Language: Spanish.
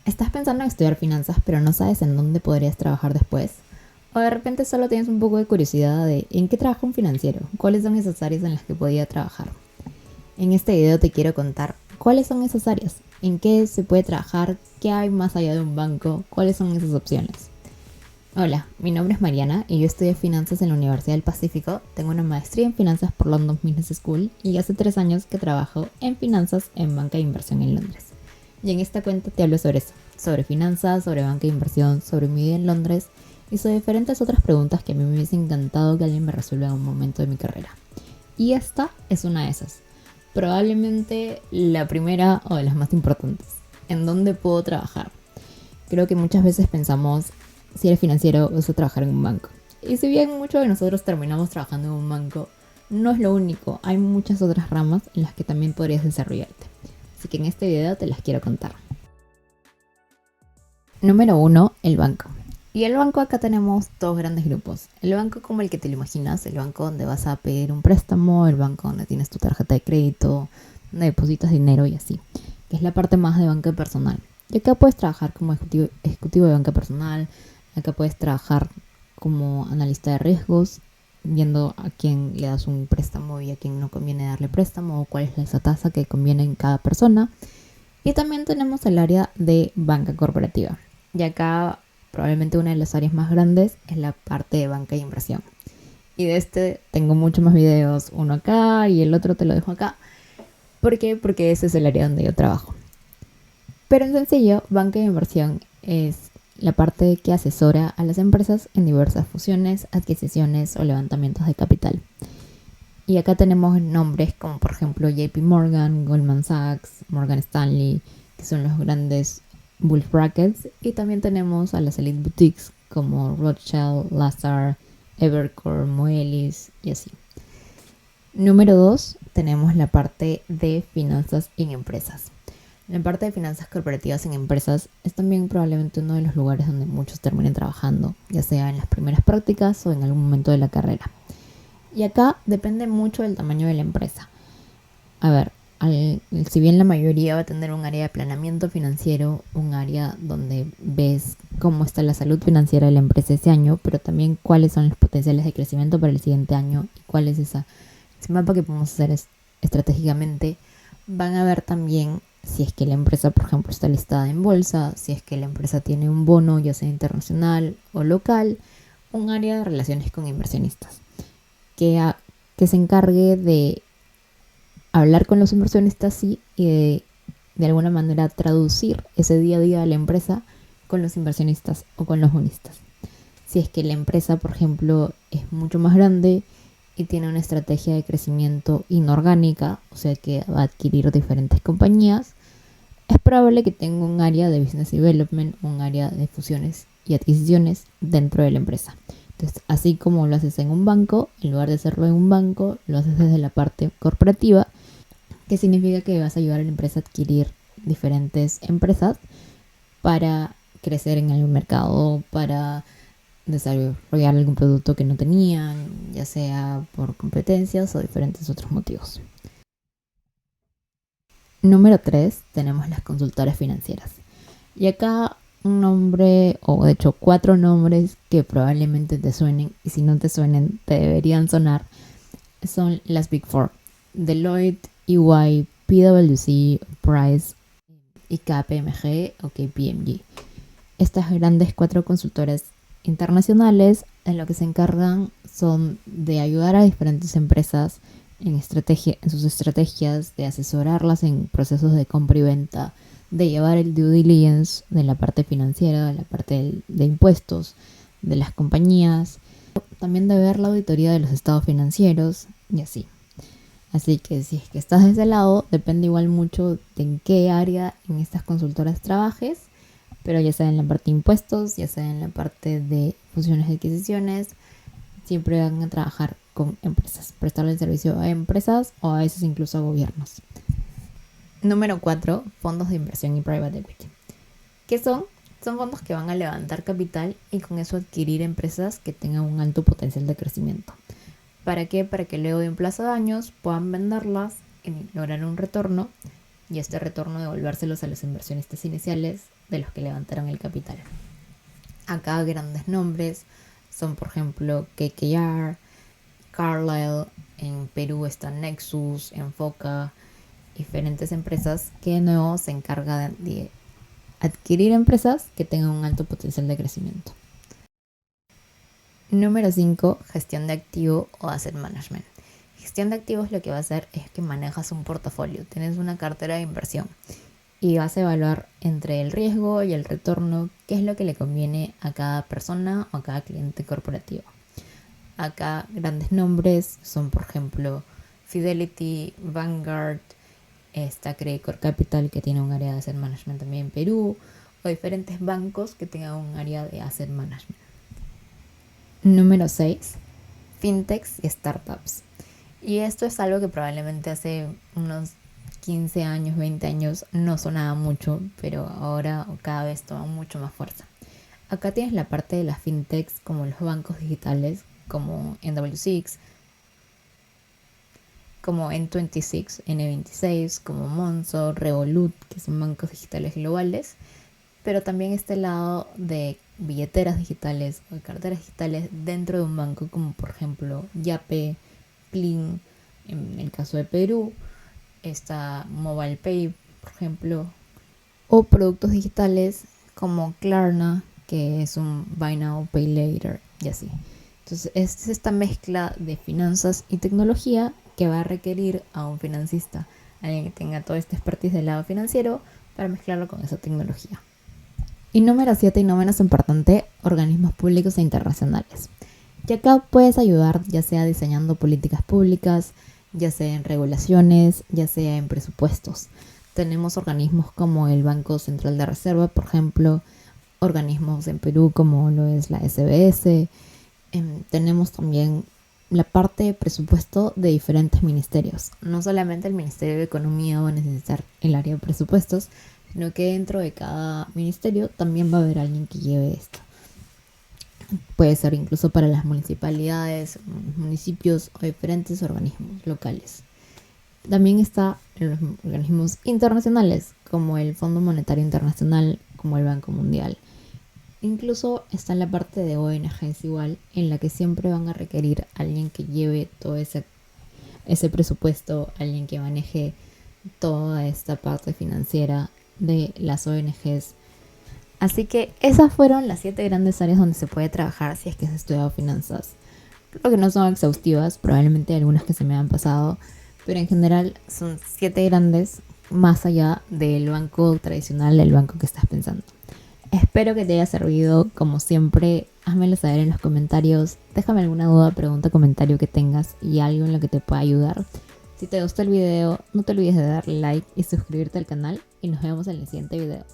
¿Estás pensando en estudiar finanzas pero no sabes en dónde podrías trabajar después? ¿O de repente solo tienes un poco de curiosidad de en qué trabaja un financiero? ¿Cuáles son esas áreas en las que podría trabajar? En este video te quiero contar cuáles son esas áreas, en qué se puede trabajar, qué hay más allá de un banco, cuáles son esas opciones. Hola, mi nombre es Mariana y yo estudié finanzas en la Universidad del Pacífico. Tengo una maestría en finanzas por London Business School y hace 3 años que trabajo en finanzas en banca de inversión en Londres. Y en esta cuenta te hablo sobre eso, sobre finanzas, sobre banca de inversión, sobre mi vida en Londres y sobre diferentes otras preguntas que a mí me hubiese encantado que alguien me resuelva en un momento de mi carrera. Y esta es una de esas. Probablemente la primera o de las más importantes. ¿En dónde puedo trabajar? Creo que muchas veces pensamos, si eres financiero, vas a trabajar en un banco. Y si bien muchos de nosotros terminamos trabajando en un banco, no es lo único. Hay muchas otras ramas en las que también podrías desarrollarte. Así que en este video te las quiero contar. Número 1, el banco. Y el banco acá tenemos dos grandes grupos. El banco como el que te lo imaginas, el banco donde vas a pedir un préstamo, el banco donde tienes tu tarjeta de crédito, donde depositas dinero y así, que es la parte más de banca personal. Y acá puedes trabajar como ejecutivo de banca personal, acá puedes trabajar como analista de riesgos, viendo a quién le das un préstamo y a quién no conviene darle préstamo, o cuál es esa tasa que conviene en cada persona. Y también tenemos el área de banca corporativa. Y acá probablemente una de las áreas más grandes es la parte de banca de inversión. Y de este tengo muchos más videos, uno acá y el otro te lo dejo acá. ¿Por qué? Porque ese es el área donde yo trabajo. Pero en sencillo, banca de inversión es la parte que asesora a las empresas en diversas fusiones, adquisiciones o levantamientos de capital. Y acá tenemos nombres como por ejemplo JP Morgan, Goldman Sachs, Morgan Stanley, que son los grandes bulge brackets. Y también tenemos a las elite boutiques como Rothschild, Lazard, Evercore, Moelis y así. Número 2, tenemos la parte de finanzas en empresas. La parte de finanzas corporativas en empresas es también probablemente uno de los lugares donde muchos terminen trabajando, ya sea en las primeras prácticas o en algún momento de la carrera. Y acá depende mucho del tamaño de la empresa. A ver, si bien la mayoría va a tener un área de planeamiento financiero, un área donde ves cómo está la salud financiera de la empresa ese año, pero también cuáles son los potenciales de crecimiento para el siguiente año y cuál es ese mapa que podemos hacer estratégicamente, van a ver también si es que la empresa, por ejemplo, está listada en bolsa, si es que la empresa tiene un bono, ya sea internacional o local, un área de relaciones con inversionistas que se encargue de hablar con los inversionistas y de alguna manera traducir ese día a día de la empresa con los inversionistas o con los bonistas. Si es que la empresa, por ejemplo, es mucho más grande y tiene una estrategia de crecimiento inorgánica, o sea que va a adquirir diferentes compañías, es probable que tenga un área de business development, un área de fusiones y adquisiciones dentro de la empresa. Entonces, así como lo haces en un banco, en lugar de hacerlo en un banco, lo haces desde la parte corporativa, que significa que vas a ayudar a la empresa a adquirir diferentes empresas para crecer en el mercado, para desarrollar algún producto que no tenían, ya sea por competencias o diferentes otros motivos. Número 3, tenemos las consultoras financieras. Y acá un nombre, o de hecho 4 nombres que probablemente te suenen, y si no te suenen, te deberían sonar, son las Big Four: Deloitte, EY, PwC, Price y KPMG o KPMG. Estas grandes 4 consultoras internacionales en lo que se encargan son de ayudar a diferentes empresas en sus estrategias, de asesorarlas en procesos de compra y venta, de llevar el due diligence de la parte financiera, de la parte de impuestos de las compañías, también de ver la auditoría de los estados financieros y así. Así que si es que estás de ese lado, depende igual mucho de en qué área en estas consultoras trabajes, pero ya sea en la parte de impuestos, ya sea en la parte de fusiones y adquisiciones, siempre van a trabajar con empresas, prestarle el servicio a empresas o a veces incluso a gobiernos. Número 4, fondos de inversión y private equity. ¿Qué son? Son fondos que van a levantar capital y con eso adquirir empresas que tengan un alto potencial de crecimiento. ¿Para qué? Para que luego de un plazo de años puedan venderlas y lograr un retorno, y este retorno devolvérselos a los inversionistas iniciales de los que levantaron el capital. Acá grandes nombres son, por ejemplo, KKR, Carlyle, en Perú está Nexus, Enfoca, diferentes empresas que de nuevo se encargan de adquirir empresas que tengan un alto potencial de crecimiento. Número 5, gestión de activo o asset management. Gestión de activos lo que va a hacer es que manejas un portafolio, tienes una cartera de inversión y vas a evaluar entre el riesgo y el retorno qué es lo que le conviene a cada persona o a cada cliente corporativo. Acá grandes nombres son, por ejemplo, Fidelity, Vanguard, está Credicorp Capital, que tiene un área de asset management también en Perú, o diferentes bancos que tengan un área de asset management. Número 6, fintechs y startups. Y esto es algo que probablemente hace unos 15 años, 20 años no sonaba mucho, pero ahora cada vez toma mucho más fuerza. Acá tienes la parte de las fintechs como los bancos digitales, como NW6, como N26, como Monzo, Revolut, que son bancos digitales globales, pero también está el lado de billeteras digitales o de carteras digitales dentro de un banco, como por ejemplo Yape, Plin, en el caso de Perú, está Mobile Pay, por ejemplo, o productos digitales como Klarna, que es un Buy Now, Pay Later, y así. Entonces, es esta mezcla de finanzas y tecnología que va a requerir a un financista, alguien que tenga todo este expertise del lado financiero, para mezclarlo con esa tecnología. Y número 7, y no menos importante, organismos públicos e internacionales. Y acá puedes ayudar ya sea diseñando políticas públicas, ya sea en regulaciones, ya sea en presupuestos. Tenemos organismos como el Banco Central de Reserva, por ejemplo, organismos en Perú como lo es la SBS. Tenemos también la parte de presupuesto de diferentes ministerios. No solamente el Ministerio de Economía va a necesitar el área de presupuestos, sino que dentro de cada ministerio también va a haber alguien que lleve esto. Puede ser incluso para las municipalidades, municipios o diferentes organismos locales. También está los organismos internacionales, como el Fondo Monetario Internacional, como el Banco Mundial. Incluso está en la parte de ONGs igual, en la que siempre van a requerir a alguien que lleve todo ese presupuesto, alguien que maneje toda esta parte financiera de las ONGs. Así que esas fueron las 7 grandes áreas donde se puede trabajar si es que has estudiado finanzas. Creo que no son exhaustivas, probablemente hay algunas que se me han pasado, pero en general son 7 grandes, más allá del banco tradicional, del banco que estás pensando. Espero que te haya servido. Como siempre, házmelo saber en los comentarios. Déjame alguna duda, pregunta, comentario que tengas y algo en lo que te pueda ayudar. Si te gustó el video, no te olvides de darle like y suscribirte al canal y nos vemos en el siguiente video.